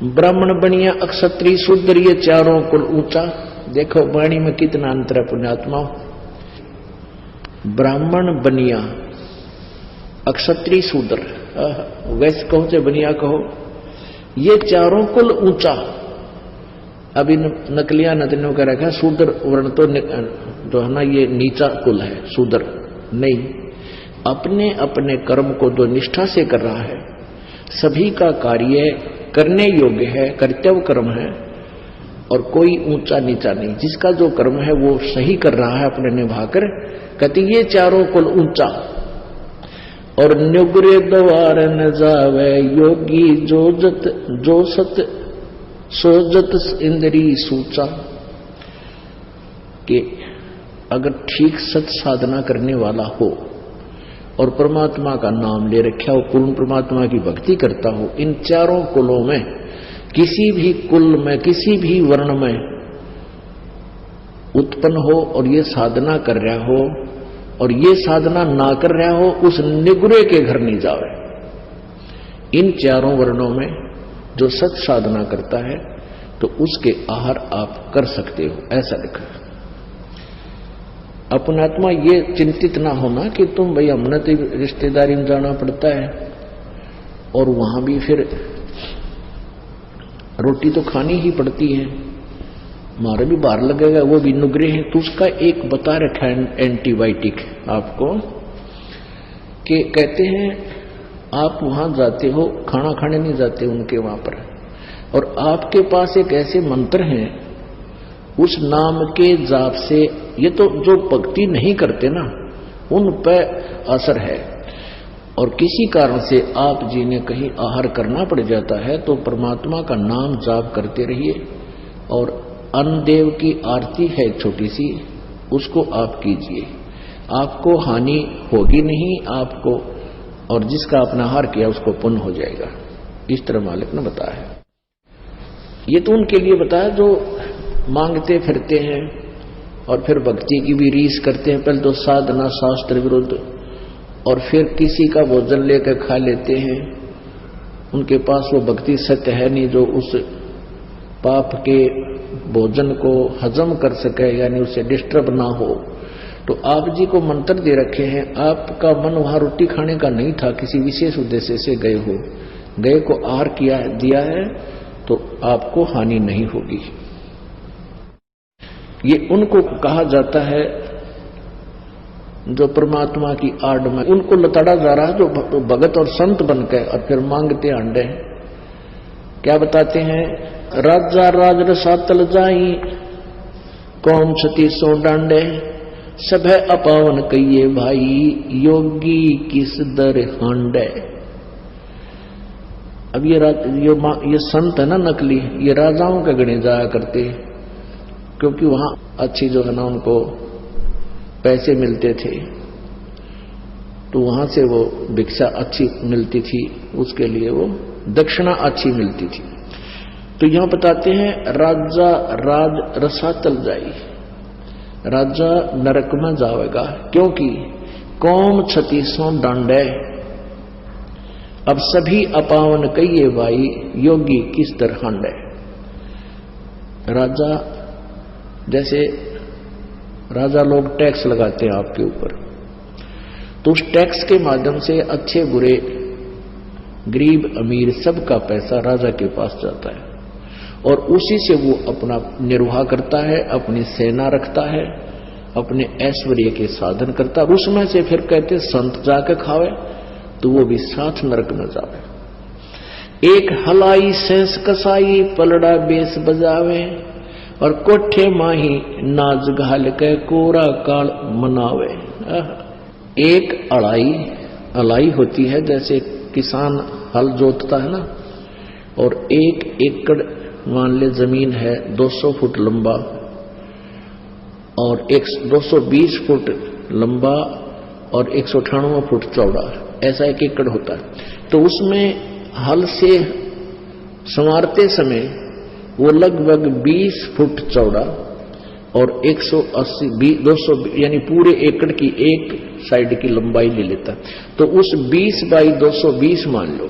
ब्राह्मण बनिया, अक्षत्रिय, शूद्र, ये चारों कुल ऊंचा। देखो वाणी में कितना अंतर है पुण्यात्मा। ब्राह्मण बनिया, अक्षत्रिय, शूद्र, वैश्य कहो चाहे बनिया कहो, ये चारों कुल ऊंचा। अभी नकलिया नदनियों का रखा शूद्र वर्ण तो जो है ना ये नीचा कुल है, शूद्र नहीं। अपने अपने कर्म को जो निष्ठा से कर रहा है, सभी का कार्य करने योग्य है, कर्तव्य कर्म है, और कोई ऊंचा नीचा नहीं। जिसका जो कर्म है वो सही कर रहा है अपने निभाकर, कहते ये चारों कुल ऊंचा। और न्युग्रे द्वार न जावे योगी, जो सत सोजत इंद्री सूचा। कि अगर ठीक सत साधना करने वाला हो और परमात्मा का नाम ले रखा हो, पूर्ण परमात्मा की भक्ति करता हो, इन चारों कुलों में किसी भी कुल में, किसी भी वर्ण में उत्पन्न हो और ये साधना कर रहा हो और ये साधना ना कर रहा हो, उस निगुरे के घर नहीं जावे। इन चारों वर्णों में जो सत साधना करता है तो उसके आहार आप कर सकते हो, ऐसा लिखा है। अपनात्मा ये चिंतित ना होना कि तुम भाई हमने तो रिश्तेदारी में जाना पड़ता है और वहां भी फिर रोटी तो खानी ही पड़ती है, मारे भी बाहर लगेगा, वो भी नुगरे हैं। तो उसका एक बता रखा है एंटीबायोटिक आपको, कि कहते हैं आप वहां जाते हो, खाना खाने नहीं जाते उनके वहां पर, और आपके पास एक ऐसे मंत्र हैं, उस नाम के जाप से, ये तो जो भक्ति नहीं करते ना उन पर असर है, और किसी कारण से आप जी ने कहीं आहार करना पड़ जाता है तो परमात्मा का नाम जाप करते रहिए। और अन्नदेव की आरती है छोटी सी, उसको आप कीजिए, आपको हानि होगी नहीं आपको, और जिसका अपना आहार किया उसको पुण्य हो जाएगा। इस तरह मालिक ने बताया है। ये तो उनके लिए बताया जो मांगते फिरते हैं और फिर भक्ति की भी रीस करते हैं। पहले तो साधना शास्त्र विरुद्ध, और फिर किसी का भोजन लेकर खा लेते हैं, उनके पास वो भक्ति सत्य है नहीं जो उस पाप के भोजन को हजम कर सके, यानी उसे डिस्टर्ब ना हो। तो आप जी को मंत्र दे रखे हैं, आपका मन वहां रोटी खाने का नहीं था, किसी विशेष उद्देश्य से गए हो, गए को आहार किया दिया है तो आपको हानि नहीं होगी। ये उनको कहा जाता है जो परमात्मा की आड़ में उनको लताड़ा जा रहा है, जो भगत और संत बनकर और फिर मांगते अंडे। क्या बताते हैं, राजा राज रसातल जाई, कौम छती सो डांडे, सब है अपावन कहिए भाई, योगी किस दर हांडे। अब ये संत है ना नकली, ये राजाओं के गणे जाया करते, क्योंकि वहां अच्छी जो है ना उनको पैसे मिलते थे, तो वहां से वो भिक्षा अच्छी मिलती थी, उसके लिए वो दक्षिणा अच्छी मिलती थी। तो यहां बताते हैं राजा राज रसातल जाई, राजा नरक में जाएगा, क्योंकि कौम छतीसों डांडे, अब सभी अपावन कहिए भाई, योगी किस तरह हांडे। राजा जैसे राजा लोग टैक्स लगाते हैं आपके ऊपर, तो उस टैक्स के माध्यम से अच्छे बुरे गरीब अमीर सबका पैसा राजा के पास जाता है, और उसी से वो अपना निर्वाह करता है, अपनी सेना रखता है, अपने ऐश्वर्य के साधन करता है। उसमें से फिर कहते संत जाके खावे तो वो भी साथ नरक न जावे। एक हलाई सेंस कसाई, पलड़ा बेस बजावे, और कोठे माही नाच घाल के कोरा काल मनावे। एक अलाई होती है, जैसे किसान हल जोतता है ना, और 1 एकड़ मान ले जमीन है 200 फुट लंबा और 220 फुट लंबा और 198 फुट चौड़ा, ऐसा 1 एकड़ होता है। तो उसमें हल से संवारते समय वो लगभग 20 फुट चौड़ा और 180 200 यानी पूरे एकड़ की एक साइड की लंबाई ले लेता। तो उस 20 बाई 220 मान लो,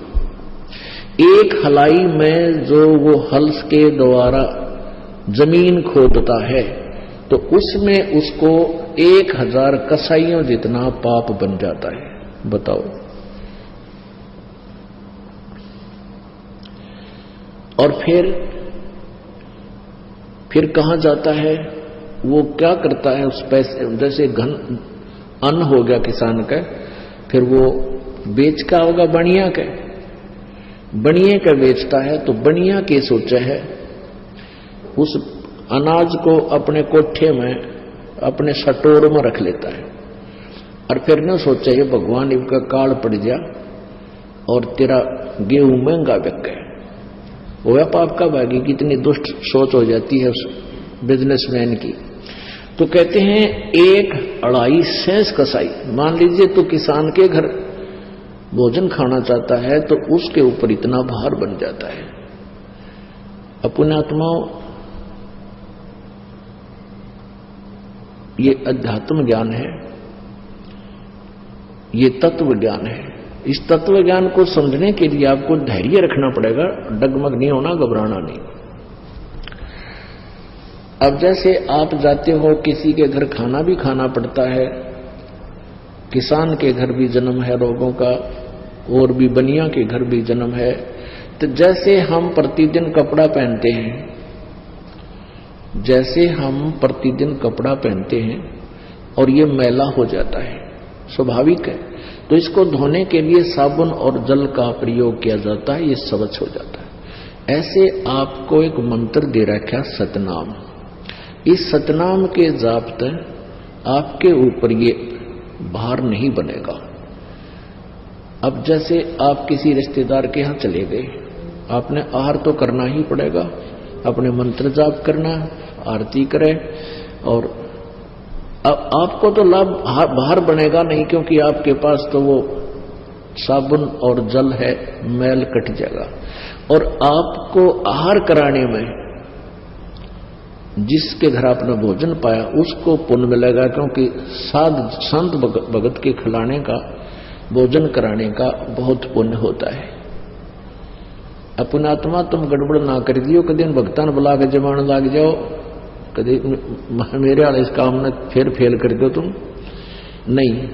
एक हलाई में जो वो हल के द्वारा जमीन खोदता है तो उसमें उसको 1000 कसाइयों जितना पाप बन जाता है। बताओ। और फिर कहां जाता है? वो क्या करता है उस पैसे, जैसे अन्न हो गया किसान का, फिर वो बेच का होगा बनिया का, बनिए का बेचता है तो बनिया के सोचा है उस अनाज को अपने कोठे में अपने सटोर में रख लेता है और फिर न सोचा ये भगवान इनका काल पड़ जा और तेरा गेहूं महंगा बिक गया। वो पाप का भागी, कितनी दुष्ट सोच हो जाती है उस बिजनेसमैन की। तो कहते हैं 1 सेंस कसाई, मान लीजिए तो किसान के घर भोजन खाना चाहता है तो उसके ऊपर इतना भार बन जाता है। अपने आत्माओं, ये अध्यात्म ज्ञान है, ये तत्व ज्ञान है। इस तत्व ज्ञान को समझने के लिए आपको धैर्य रखना पड़ेगा, डगमग नहीं होना, घबराना नहीं। अब जैसे आप जाते हो किसी के घर, खाना भी खाना पड़ता है, किसान के घर भी जन्म है रोगों का, और भी बनिया के घर भी जन्म है। तो जैसे हम प्रतिदिन कपड़ा पहनते हैं, जैसे हम प्रतिदिन कपड़ा पहनते हैं और ये मैला हो जाता है, स्वाभाविक है, तो इसको धोने के लिए साबुन और जल का प्रयोग किया जाता है, ये स्वच्छ हो जाता है। ऐसे आपको एक मंत्र दे रखा सतनाम। इस सतनाम के जाप आपके ऊपर ये भार नहीं बनेगा। अब जैसे आप किसी रिश्तेदार के यहां चले गए, आपने आहार तो करना ही पड़ेगा, अपने मंत्र जाप करना, आरती करें, और अब आपको तो लाभ बाहर बनेगा नहीं, क्योंकि आपके पास तो वो साबुन और जल है, मैल कट जाएगा। और आपको आहार कराने में जिसके घर आपने भोजन पाया उसको पुण्य मिलेगा, क्योंकि संत भगत के खिलाने का, भोजन कराने का बहुत पुण्य होता है। अपना आत्मा तुम गड़बड़ ना कर दियो, कभी भगतान बुला के जमान लाग जाओ, कभी मेरे वाले इस काम में फिर फेल कर दो तुम नहीं।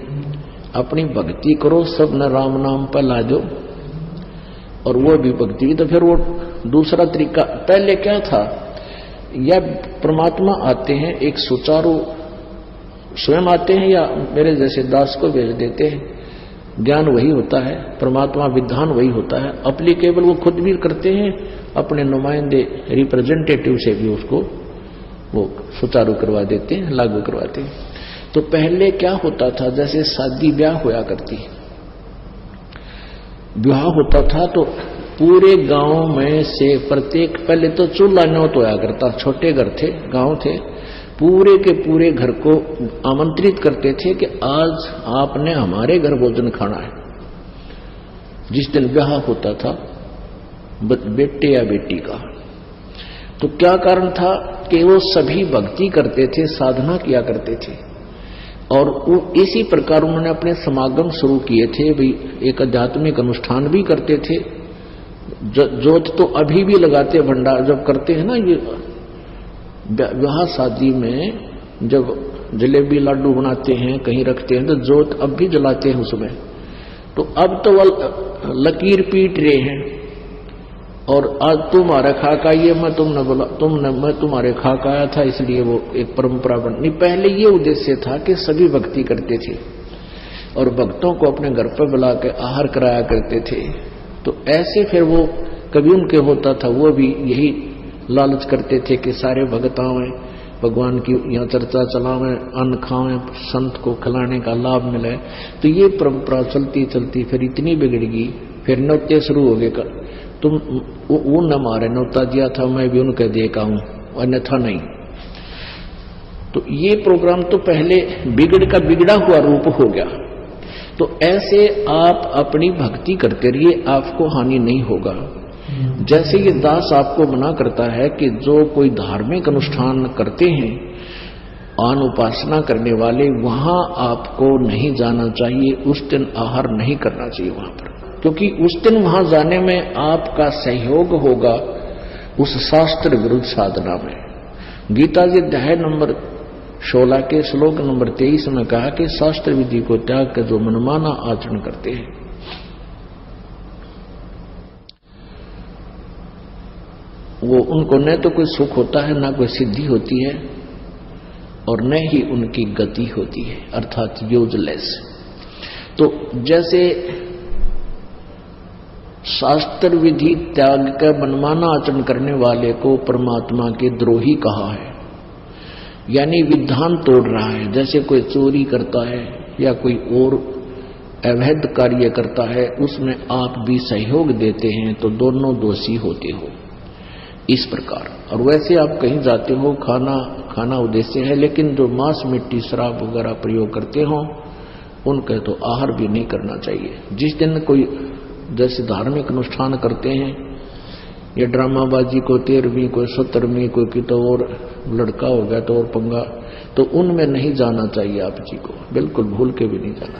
अपनी भक्ति करो, सब न राम नाम पर ला दो, और वो भी भक्ति। तो फिर वो दूसरा तरीका, पहले क्या था, या परमात्मा आते हैं एक सुचारू, स्वयं आते हैं या मेरे जैसे दास को भेज देते हैं, ज्ञान वही होता है, परमात्मा विधान वही होता है, अप्लीकेबल वो खुद भी करते हैं, अपने नुमाइंदे रिप्रेजेंटेटिव से भी उसको वो सुचारू करवा देते हैं, लागू करवाते हैं। तो पहले क्या होता था, जैसे शादी ब्याह होया करती, ब्याह होता था तो पूरे गांव में से प्रत्येक, पहले तो चूल्हा न्योत होया करता, छोटे घर थे, गांव थे, पूरे के पूरे घर को आमंत्रित करते थे कि आज आपने हमारे घर भोजन खाना है। जिस दिन ब्याह होता था बेटे या बेटी का, तो क्या कारण था कि वो सभी भक्ति करते थे, साधना किया करते थे, और इसी प्रकार उन्होंने अपने समागम शुरू किए थे। भाई एक आध्यात्मिक अनुष्ठान भी करते थे, जोत तो अभी भी लगाते, भंडार जब करते हैं ना, ये विवाह शादी में जब जलेबी लाडू बनाते हैं, कहीं रखते हैं, तो जोत अब भी जलाते हैं उसमें। तो अब तो वह लकीर पीट रहे हैं, और आज तुम्हारा खाका ये मैं तुमने बोला, मैं तुम्हारे खाका आया था, इसलिए वो एक परंपरा बनी। पहले ये उद्देश्य था कि सभी भक्ति करते थे और भक्तों को अपने घर पर बुला के आहार कराया करते थे। तो ऐसे फिर वो कभी उनके होता था, वो भी यही लालच करते थे कि सारे भगत आवें, भगवान की यहाँ चर्चा चलावें, अन्न खावें, संत को खिलाने का लाभ मिले। तो ये परंपरा चलती चलती फिर इतनी बिगड़ गई, फिर नौते शुरू हो गए। तुम वो न मारे, नौता दिया था मैं भी उनके देखा हूं, अन्यथा नहीं। तो ये प्रोग्राम तो पहले बिगड़ का बिगड़ा हुआ रूप हो गया। तो ऐसे आप अपनी भक्ति करते रहिए, आपको हानि नहीं होगा। जैसे ये दास आपको मना करता है कि जो कोई धार्मिक अनुष्ठान करते हैं, आन उपासना करने वाले, वहां आपको नहीं जाना चाहिए, उस दिन आहार नहीं करना चाहिए वहां पर। क्योंकि उस दिन वहां जाने में आपका सहयोग होगा उस शास्त्र विरुद्ध साधना में। गीता जी अध्याय नंबर 16 के श्लोक नंबर 23 में कहा कि शास्त्र विधि को त्याग कर जो मनमाना आचरण करते हैं वो उनको न तो कोई सुख होता है, न कोई सिद्धि होती है, और न ही उनकी गति होती है, अर्थात यूजलेस। तो जैसे शास्त्र विधि त्याग कर मनमाना आचरण करने वाले को परमात्मा के द्रोही कहा है, यानी विधान तोड़ रहा है। जैसे कोई चोरी करता है या कोई और अवैध कार्य करता है, उसमें आप भी सहयोग देते हैं तो दोनों दोषी होते हो, इस प्रकार। और वैसे आप कहीं जाते हो, खाना उद्देश्य है, लेकिन जो मांस मिट्टी शराब वगैरह प्रयोग करते हो उनका तो आहार भी नहीं करना चाहिए। जिस दिन कोई जैसे धार्मिक अनुष्ठान करते हैं या ड्रामाबाजी को 13वीं कोई 17वीं कोई की तो और लड़का हो गया तो और पंगा, तो उनमें नहीं जाना चाहिए आप जी को, बिल्कुल भूल के भी नहीं जाना।